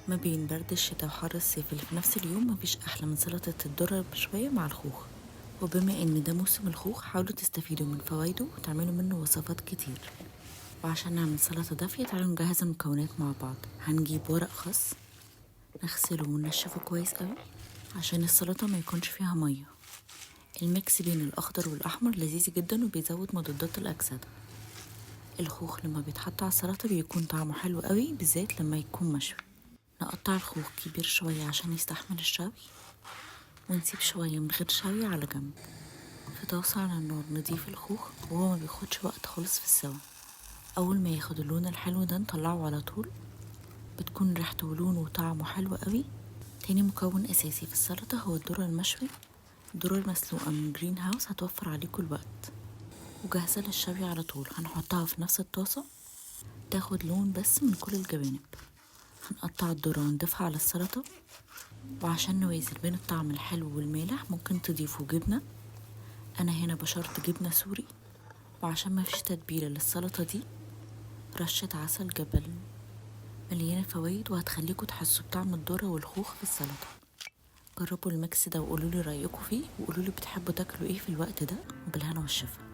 ما بين برد الشتاء وحر الصيف اللي في نفس اليوم مفيش أحلى من سلطة الذرة بشوية مع الخوخ. وبما إن ده موسم الخوخ حاولوا تستفيدوا من فوائده وتعملوا منه وصفات كتير. وعشان نعمل سلطة دافية تعالوا نجهز المكونات مع بعض. هنجيب ورق خس نغسله وننشفه كويس قوي عشان السلطة ما يكونش فيها مية. الميكس بين الأخضر والأحمر لذيذ جدا وبيزود مضادات الأكسدة. الخوخ لما بيتحط على السلطة بيكون طعمه حلو قوي بالذات لما يكون مشوي. نقطع الخوخ كبير شوية عشان يستحمل الشوي ونسيب شوية من غير شوي على جنب. في طاسة على النار نضيف الخوخ وهو ما بياخدش وقت خالص في السوا. أول ما ياخد اللون الحلو ده نطلعه على طول، بتكون ريحته ولونه وطعمه حلو قوي. تاني مكون أساسي في السلطة هو الذرة المشوي. الذرة المسلوقة من جرين هاوس هتوفر عليكم الوقت وجاهزة للشوي على طول. هنحطها في نفس الطاسة تاخد لون بس من كل الجوانب. هنقطع الذرة ونضيفها على السلطة، وعشان نوازن بين الطعم الحلو والمالح ممكن تضيفوا جبنة. أنا هنا بشرط جبنة سوري. وعشان مفيش تتبيلة للسلطة دي رشة عسل جبل مليانة فوايد وهتخليكوا تحسوا بطعم الذرة والخوخ في السلطة. جربوا الميكس ده وقولولي رأيكم فيه وقولولي بتحبوا تاكلوا ايه في الوقت ده، وبالهنا والشفا.